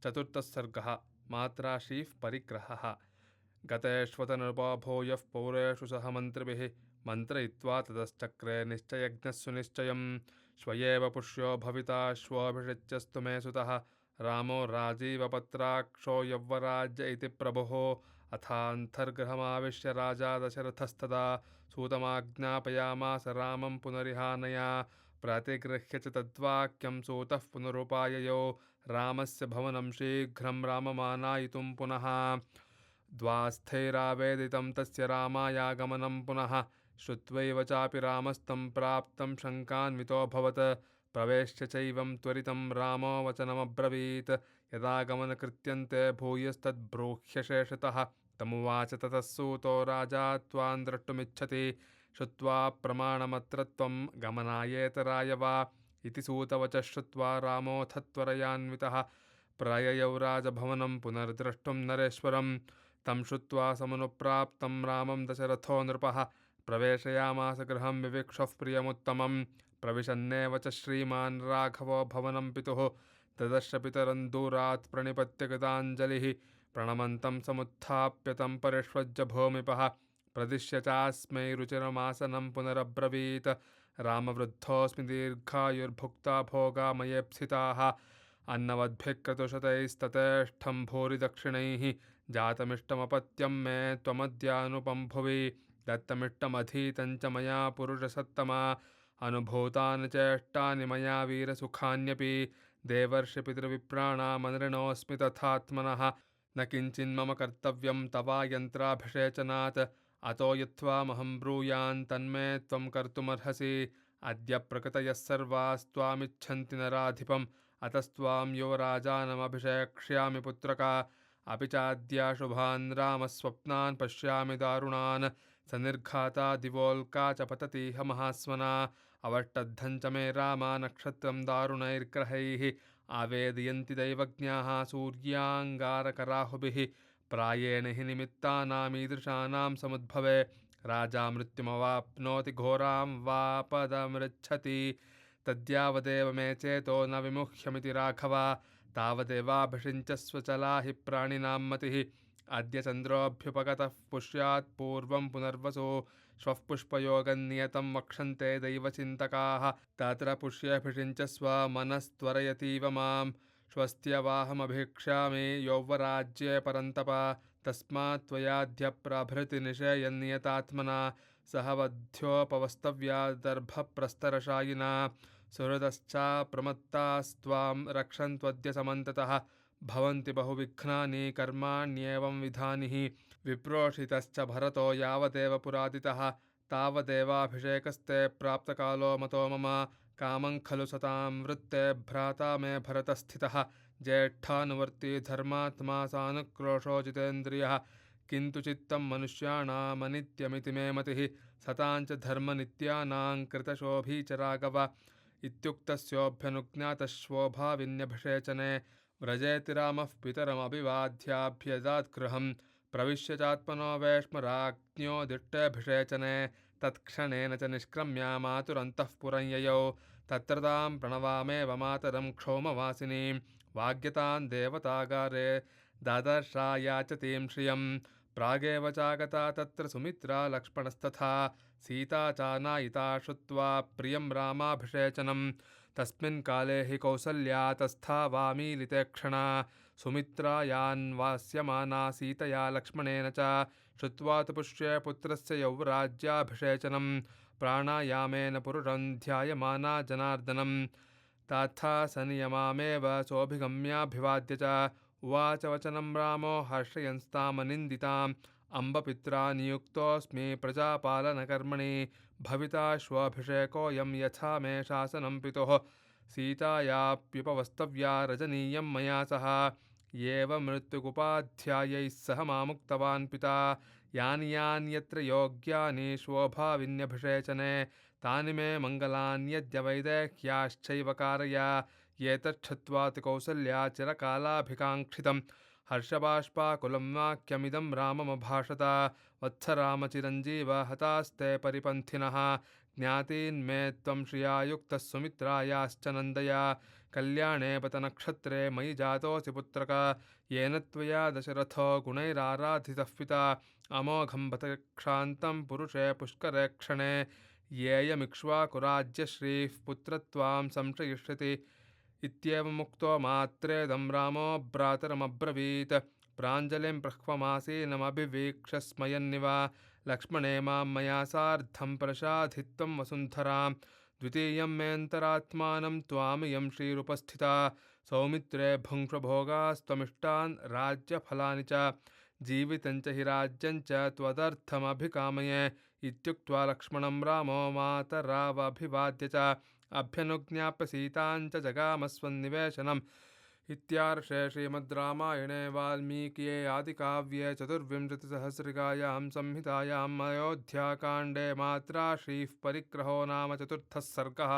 चतुर्थः सर्गः मात्राशीः परिग्रहः। गतेष्वतनुपो भूयः पौरेषु सह मन्त्रिभिः मन्त्रयित्वा ततश्चक्रे निश्चयज्ञस्सु निश्चयं श्वयेव पुष्यो भविता श्वोऽभिषिच्यस्तु मे सुतः रामो राजीवपत्राक्षो यव्वराज्य इति प्रभुः अथान्तर्गृहमाविश्य राजा दशरथस्तदा सूतमाज्ञापयामास रामं पुनरिहानया प्रतिगृह्य च तद्वाक्यं सूतः पुनरुपाययो रामस्य भवनं शीघ्रं राममानायितुं पुनः द्वास्थैरावेदितं तस्य रामायागमनं पुनः श्रुत्वैव चापि रामस्तं प्राप्तं शङ्कान्वितोऽभवत् प्रवेश्य चैवं त्वरितं रामो वचनमब्रवीत् यदागमनकृत्यन्ते भूयस्तद्ब्रूह्यशेषतः तमुवाच ततः सूतो राजा त्वां द्रष्टुमिच्छति श्रुत्वा प्रमाणमत्र त्वं गमनायेतराय वा इति सूतवचः श्रुत्वा रामोऽथ त्वरयान्वितः प्रययौ राजभवनं पुनर्द्रष्टुं नरेश्वरं तं श्रुत्वा समनुप्राप्तं रामं दशरथो नृपः प्रवेशयामास गृहं विविक्षुः प्रियमुत्तमं प्रविशन्नेव च श्रीमान् राघवो भवनं पितुः तदर्श पितरं दूरात् प्रणिपत्य कृताञ्जलिः प्रणमन्तं समुत्थाप्य तं परिष्वज्य भूमिपः प्रदिश्य चास्मै रुचिरमासनं पुनरब्रवीत् रामवृद्धोऽस्मि दीर्घायुर्भुक्ता भोगा मयेप्सिताः अन्नवद्भिः क्रतुशतैस्ततेष्ठं भूरि दक्षिणैः जातमिष्टमपत्यं मे त्वमद्यानुपं भुवि दत्तमिष्टमधीतं च मया पुरुषसत्तमा अनुभूतानि चेष्टानि मया वीरसुखान्यपि देवर्षिपितृविप्राणामनृणोऽस्मि तथात्मनः न किञ्चिन्मम कर्तव्यं तवा यन्त्राभिषेचनात् अतो यत्त्वामहं ब्रूयान् तन्मे त्वं कर्तुमर्हसि अद्य प्रकृतयः सर्वास्त्वामिच्छन्ति नराधिपम् अतस्त्वां युवराजानमभिषेक्ष्यामि पुत्रका अपि चाद्याशुभान् रामस्वप्नान् पश्यामि दारुणान् सनिर्घाता दिवोल्का च पततीह महास्वना अवष्टद्धं च मे रामा नक्षत्रं दारुणैर्ग्रहैः आवेदयन्ति दैवज्ञाः सूर्याङ्गारकराहुभिः प्रायेण हि निमित्तानामीदृशानां समुद्भवे राजा मृत्युमवाप्नोति घोरां वापदमृच्छति तद्यावदेव मे चेतो न विमुह्यमिति राघवा तावदेवाभिषिञ्चस्व चला हि प्राणिनां मतिः अद्य चन्द्रोऽभ्युपगतः पुष्यात् पूर्वं पुनर्वसु श्वः पुष्पयोगन्नियतं वक्षन्ते दैवचिन्तकाः तत्र पुष्यभिषिञ्चस्व मनस्त्वरयतीव मां स्वस्त्यवाहमभीक्ष्यामि यौवराज्ये परन्तप तस्मात् त्वयाद्य प्रभृतिनिषेयन्नियतात्मना सह वध्योपवस्तव्या दर्भप्रस्तरशायिना सुहृदश्चाप्रमत्तास्त्वां रक्षन्त्वद्य समन्ततः भवन्ति बहुविघ्नानि कर्माण्येवं विधानिः विप्रोषितश्च भरतो यावदेव पुरादितः तावदेवाभिषेकस्ते प्राप्तकालो मतो मम कामं खलु सतां वृत्ते भ्राता मे भरतस्थितः ज्येष्ठानुवर्ती धर्मात्मा सानुक्रोशो जितेन्द्रियः किन्तु चित्तं मनुष्याणामनित्यमिति मे मतिः सताञ्च धर्मनित्यानां कृतशोभी च राघव इत्युक्तस्योऽभ्यनुज्ञातश्वोभाविन्यभिषेचने व्रजेति रामः पितरमभिवाद्याभ्यदाद्गृहं प्रविश्य चात्मनो वेश्मराज्ञो दिष्टेऽभिषेचने तत्क्षणेन च निष्क्रम्य मातुरन्तः पुरं ययौ तत्र तां प्रणवामेव मातरं क्षौमवासिनीं वाग्यतां देवतागारे दादर्शायाचतीं श्रियं प्रागेव चागता तत्र सुमित्रा लक्ष्मणस्तथा सीता चानायिता श्रुत्वा प्रियं रामाभिषेचनं तस्मिन् काले हि कौसल्या तस्थावामीलिते क्षणा सुमित्रायान्वास्यमाना सीतया लक्ष्मणेन च श्रुत्वा तु पुष्ये पुत्रस्य यौवराज्याभिषेचनं प्राणायामेन पुरुषं ध्यायमाना जनार्दनं तथा सनियमामेव सोऽभिगम्याभिवाद्य च उवाच वचनं रामो हर्षयंस्तामनिन्दिताम् अम्बपित्रा नियुक्तोऽस्मि प्रजापालनकर्मणि भविताश्वाभिषेकोऽयं यथा मे शासनं पितुः सीतायाप्युपवस्तव्या रजनीयं मया सह एव मृत्युकुपाध्यायैः सह मामुक्तवान् पिता यानि यान्यत्र योग्यानि शोभाविन्यभिषेचने तानि मे मङ्गलान्यद्य वैदेह्याश्चैव कारय एतच्छ्रुत्वाति कौसल्या चिरकालाभिकाङ्क्षितं हर्षबाष्पाकुलं वाक्यमिदं राममभाषत वत्स रामचिरञ्जीव हतास्ते परिपन्थिनः ज्ञातीन्मे त्वं श्रिया युक्तः सुमित्रायाश्च नन्दय कल्याणे पतनक्षत्रे मयि जातोऽसि पुत्रक येन त्वया दशरथो गुणैराराधितः पिता अमोघं बत क्षान्तं पुरुषे पुष्करे क्षणे येयमिक्ष्वाकुराज्यश्रीः पुत्रत्वां संशयिष्यति इत्येवमुक्तो मात्रेदं रामो भ्रातरमब्रवीत् प्राञ्जलिं प्रह्वमासीनमभिवीक्ष्य स्मयन्निव लक्ष्मणे मां मया सार्धं प्रसाधित्वं वसुन्धरां द्वितीयं मेऽन्तरात्मानं त्वामियं श्रीरुपस्थिता सौमित्रे भुङ्क्ष्वभोगास्त्वमिष्टान् राज्यफलानि च जीवितं च हि राज्यं च त्वदर्थमभिकामये इत्युक्त्वा लक्ष्मणं रामो मातरावभिवाद्य च अभ्यनुज्ञाप्य सीतां च जगामस्वन्निवेशनम् इत्यार्षे श्रीमद् रामायणे वाल्मीकिये आदिकाव्ये चतुर्विंशतिसहस्रिकायां संहितायाम् अयोध्याकाण्डे मात्रा श्रीः परिग्रहो नाम चतुर्थः सर्गः।